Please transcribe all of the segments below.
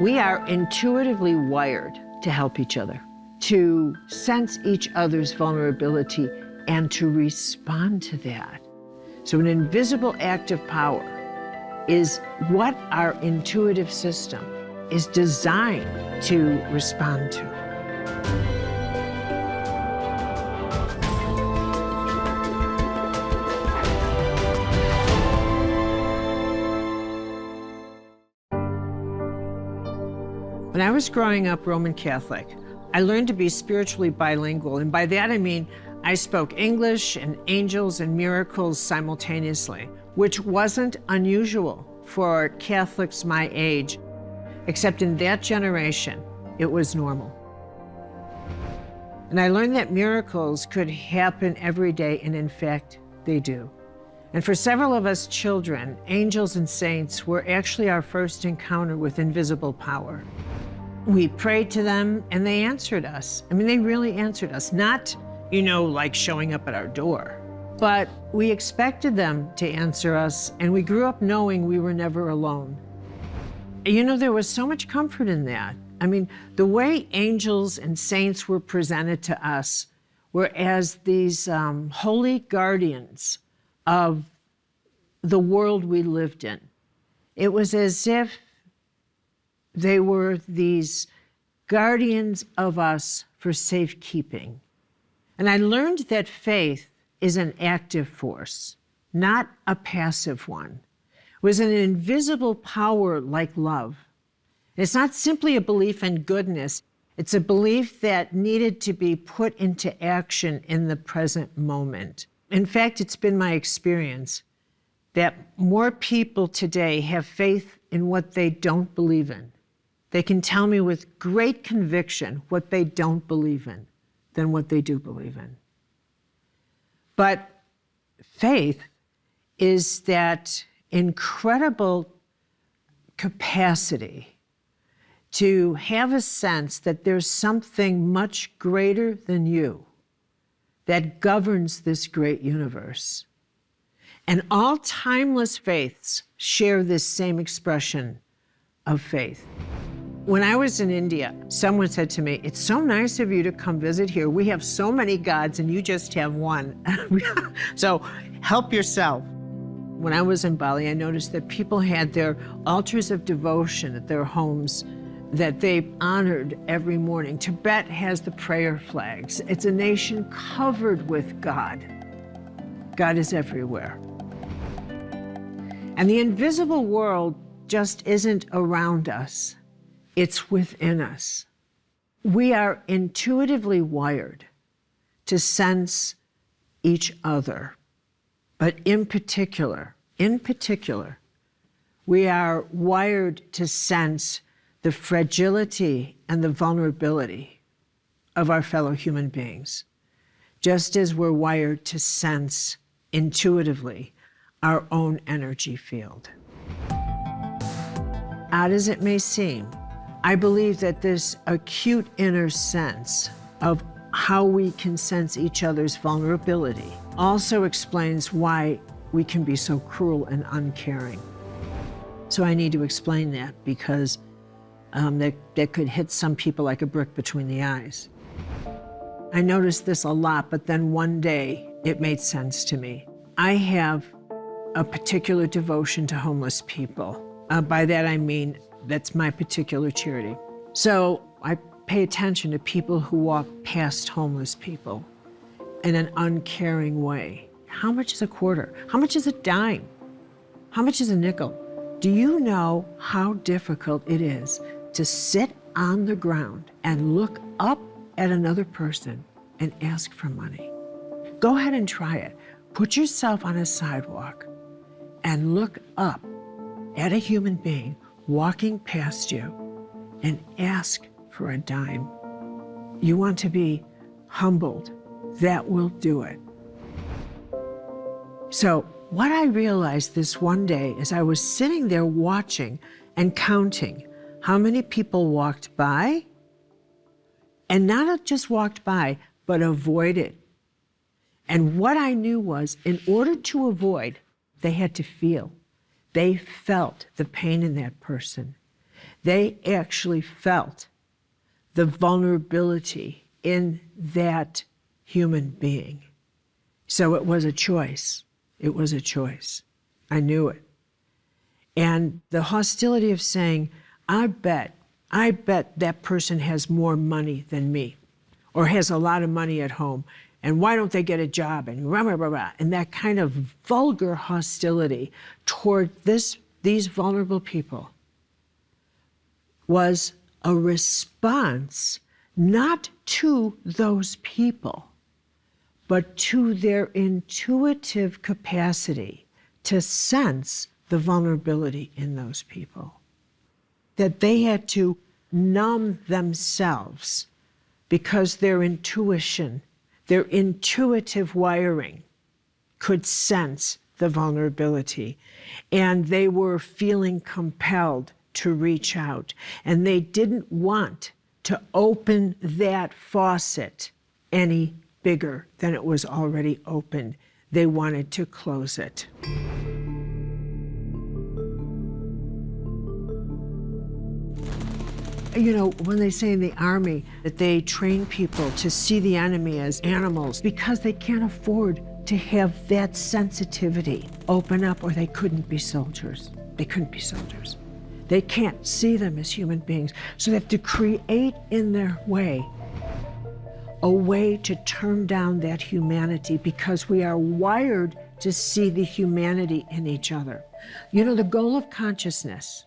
We are intuitively wired to help each other, to sense each other's vulnerability and to respond to that. So an invisible active power is what our intuitive system is designed to respond to. When I was growing up Roman Catholic, I learned to be spiritually bilingual, and by that I mean I spoke English and angels and miracles simultaneously, which wasn't unusual for Catholics my age, except in that generation, it was normal. And I learned that miracles could happen every day, and in fact, they do. And for several of us children, angels and saints were actually our first encounter with invisible power. We prayed to them and they answered us. I mean, they really answered us. Not, like showing up at our door, but we expected them to answer us, and we grew up knowing we were never alone. There was so much comfort in that. I mean, the way angels and saints were presented to us were as these holy guardians of the world we lived in. It was as if they were these guardians of us for safekeeping. And I learned that faith is an active force, not a passive one. It was an invisible power like love. It's not simply a belief in goodness. It's a belief that needed to be put into action in the present moment. In fact, it's been my experience that more people today have faith in what they don't believe in. They can tell me with great conviction what they don't believe in than what they do believe in. But faith is that incredible capacity to have a sense that there's something much greater than you that governs this great universe. And all timeless faiths share this same expression of faith. When I was in India, someone said to me, "It's so nice of you to come visit here. We have so many gods and you just have one. So help yourself." When I was in Bali, I noticed that people had their altars of devotion at their homes that they honored every morning. Tibet has the prayer flags. It's a nation covered with God. God is everywhere. And the invisible world just isn't around us. It's within us. We are intuitively wired to sense each other. But in particular, we are wired to sense the fragility and the vulnerability of our fellow human beings, just as we're wired to sense intuitively our own energy field. Odd as it may seem, I believe that this acute inner sense of how we can sense each other's vulnerability also explains why we can be so cruel and uncaring. So I need to explain that because that could hit some people like a brick between the eyes. I noticed this a lot, but then one day it made sense to me. I have a particular devotion to homeless people. By that I mean that's my particular charity. So I pay attention to people who walk past homeless people in an uncaring way. How much is a quarter? How much is a dime? How much is a nickel? Do you know how difficult it is to sit on the ground and look up at another person and ask for money? Go ahead and try it. Put yourself on a sidewalk and look up at a human being walking past you and ask for a dime. You want to be humbled. That will do it. So what I realized this one day as I was sitting there watching and counting how many people walked by, and not just walked by, but avoided. And what I knew was, in order to avoid, they had to feel. They felt the pain in that person. They actually felt the vulnerability in that human being. So it was a choice. It was a choice. I knew it. And the hostility of saying, I bet that person has more money than me, or has a lot of money at home, and why don't they get a job, and rah, rah, rah, rah. And that kind of vulgar hostility toward these vulnerable people was a response not to those people, but to their intuitive capacity to sense the vulnerability in those people. That they had to numb themselves because their intuition, their intuitive wiring could sense the vulnerability. And they were feeling compelled to reach out. And they didn't want to open that faucet any bigger than it was already opened. They wanted to close it. You know, when they say in the Army that they train people to see the enemy as animals because they can't afford to have that sensitivity open up, or they couldn't be soldiers. They couldn't be soldiers. They can't see them as human beings. So they have to create in their way a way to turn down that humanity, because we are wired to see the humanity in each other. You know, the goal of consciousness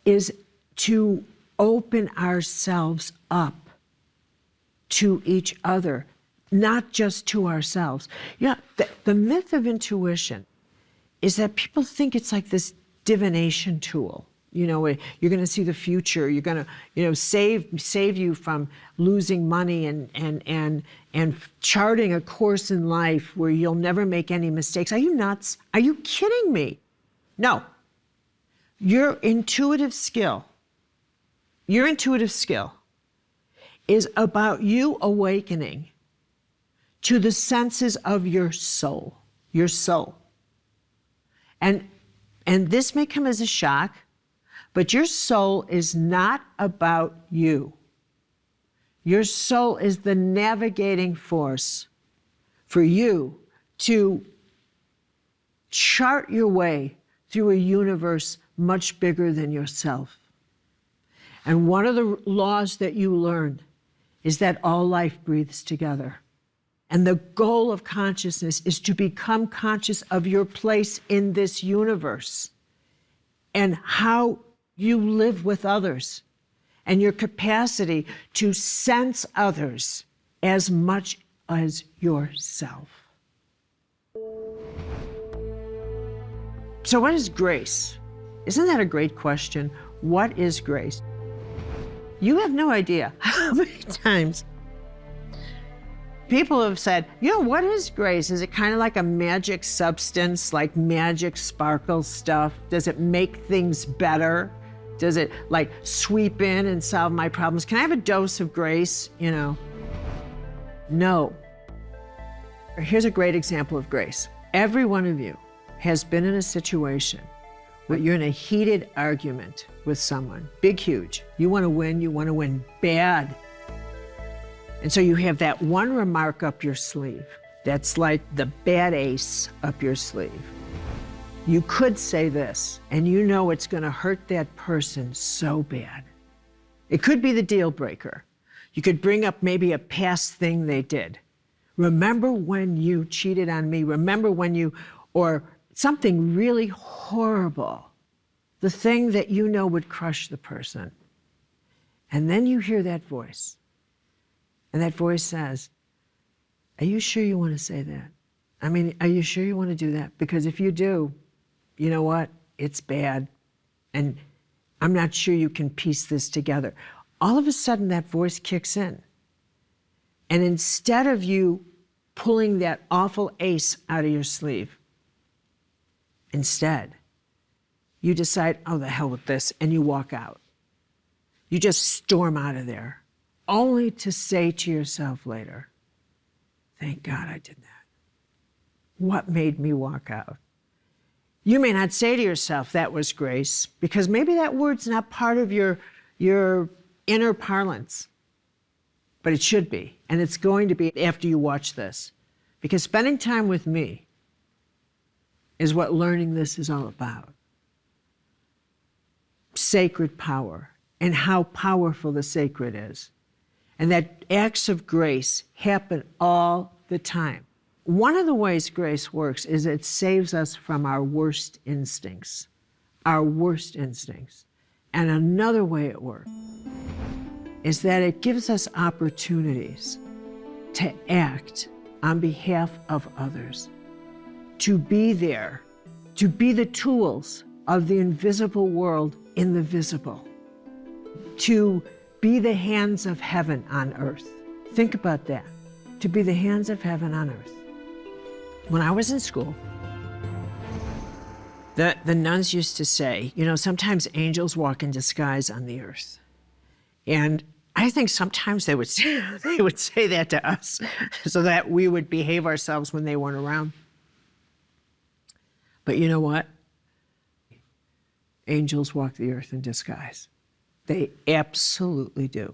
is to open ourselves up to each other, not just to ourselves. You know, the myth of intuition is that people think it's like this divination tool. You know, you're going to see the future. You're going to, you know, save you from losing money and charting a course in life where you'll never make any mistakes. Are you nuts? Are you kidding me? No. Your intuitive skill is about you awakening to the senses of your soul. And this may come as a shock, but your soul is not about you. Your soul is the navigating force for you to chart your way through a universe much bigger than yourself. And one of the laws that you learn is that all life breathes together. And the goal of consciousness is to become conscious of your place in this universe and how you live with others and your capacity to sense others as much as yourself. So what is grace? Isn't that a great question? What is grace? You have no idea how many times people have said, you know, what is grace? Is it kind of like a magic substance, like magic sparkle stuff? Does it make things better? Does it like sweep in and solve my problems? Can I have a dose of grace? You know, no. Here's a great example of grace. Every one of you has been in a situation where you're in a heated argument with someone, big, huge. You want to win bad. And so you have that one remark up your sleeve that's like the bad ace up your sleeve. You could say this, and you know it's going to hurt that person so bad. It could be the deal breaker. You could bring up maybe a past thing they did. Remember when you cheated on me? Remember when you, or something really horrible, the thing that you know would crush the person. And then you hear that voice. And that voice says, are you sure you want to say that? I mean, are you sure you want to do that? Because if you do, you know what? It's bad. And I'm not sure you can piece this together. All of a sudden, that voice kicks in. And instead of you pulling that awful ace out of your sleeve, instead, you decide, oh, the hell with this, and you walk out. You just storm out of there, only to say to yourself later, thank God I did that. What made me walk out? You may not say to yourself, that was grace, because maybe that word's not part of your inner parlance. But it should be, and it's going to be after you watch this. Because spending time with me is what learning this is all about. Sacred power, and how powerful the sacred is. And that acts of grace happen all the time. One of the ways grace works is it saves us from our worst instincts. Our worst instincts. And another way it works is that it gives us opportunities to act on behalf of others, to be there, to be the tools of the invisible world in the visible, to be the hands of heaven on earth. Think about that, to be the hands of heaven on earth. When I was in school, the nuns used to say, you know, sometimes angels walk in disguise on the earth. And I think sometimes they would say that to us so that we would behave ourselves when they weren't around. But you know what? Angels walk the earth in disguise. They absolutely do.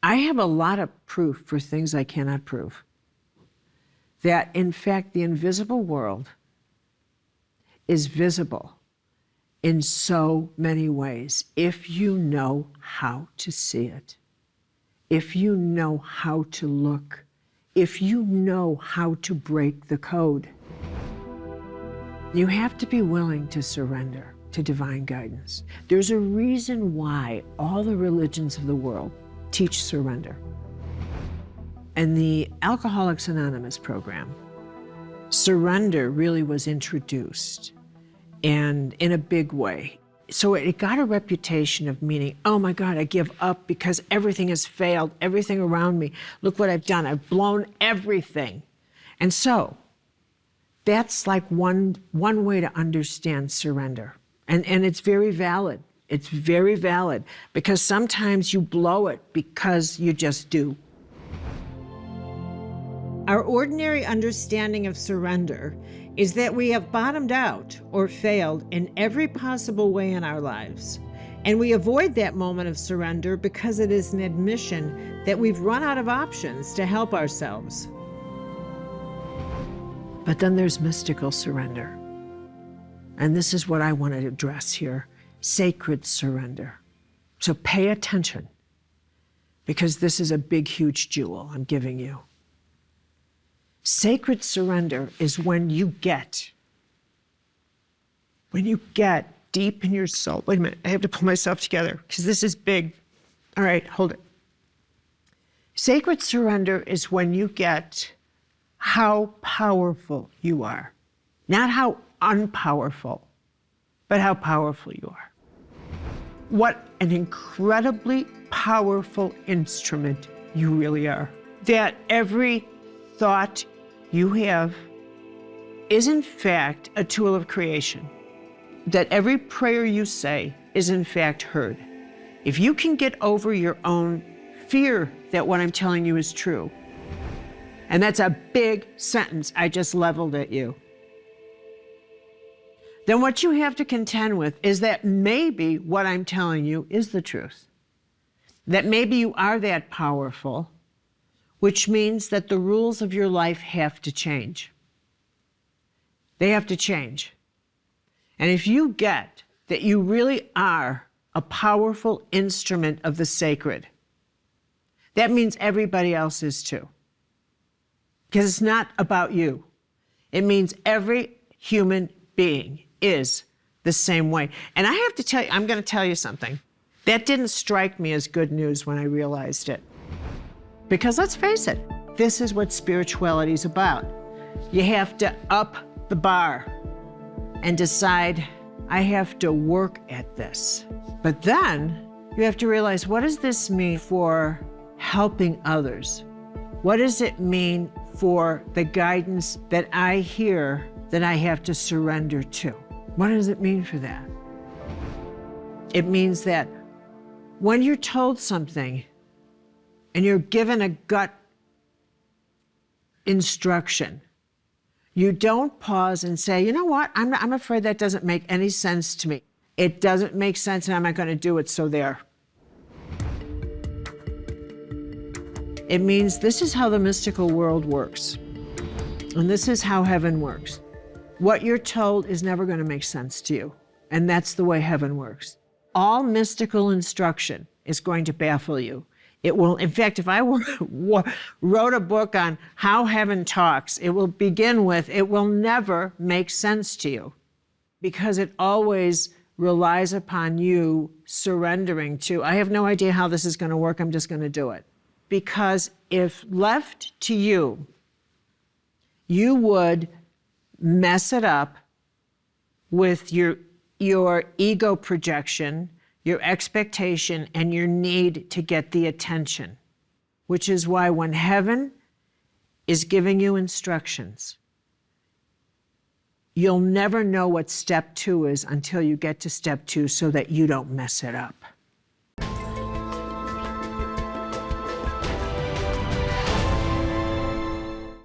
I have a lot of proof for things I cannot prove. That, in fact, the invisible world is visible in so many ways if you know how to see it, if you know how to look, if you know how to break the code. You have to be willing to surrender to divine guidance. There's a reason why all the religions of the world teach surrender. In the Alcoholics Anonymous program, surrender really was introduced, and in a big way. So it got a reputation of meaning, oh my God, I give up because everything has failed, everything around me. Look what I've done, I've blown everything. And so that's like one way to understand surrender. And it's very valid. It's very valid because sometimes you blow it because you just do. Our ordinary understanding of surrender is that we have bottomed out or failed in every possible way in our lives. And we avoid that moment of surrender because it is an admission that we've run out of options to help ourselves. But then there's mystical surrender. And this is what I want to address here, sacred surrender. So pay attention, because this is a big, huge jewel I'm giving you. Sacred surrender is when you get deep in your soul. Wait a minute, I have to pull myself together because this is big. All right, hold it. Sacred surrender is when you get how powerful you are. Not how unpowerful, but how powerful you are. What an incredibly powerful instrument you really are. That every thought you have is in fact a tool of creation. That every prayer you say is in fact heard. If you can get over your own fear that what I'm telling you is true, and that's a big sentence I just leveled at you, then what you have to contend with is that maybe what I'm telling you is the truth. That maybe you are that powerful, which means that the rules of your life have to change. They have to change. And if you get that you really are a powerful instrument of the sacred, that means everybody else is too. Because it's not about you. It means every human being is the same way. And I have to tell you, I'm going to tell you something. That didn't strike me as good news when I realized it. Because let's face it, this is what spirituality is about. You have to up the bar and decide, I have to work at this. But then you have to realize, what does this mean for helping others? What does it mean for the guidance that I hear that I have to surrender to? What does it mean for that? It means that when you're told something and you're given a gut instruction, You don't pause and say, you know what, I'm afraid that doesn't make any sense to me. It doesn't make sense and I'm not going to do it, so there. It means this is how the mystical world works. And this is how heaven works. What you're told is never going to make sense to you. And that's the way heaven works. All mystical instruction is going to baffle you. It will, in fact, if I wrote a book on how heaven talks, it will begin with, it will never make sense to you, because it always relies upon you surrendering to, I have no idea how this is going to work, I'm just going to do it. Because if left to you, you would mess it up with your ego projection, your expectation, and your need to get the attention. Which is why when heaven is giving you instructions, you'll never know what step 2 is until you get to step 2 so that you don't mess it up.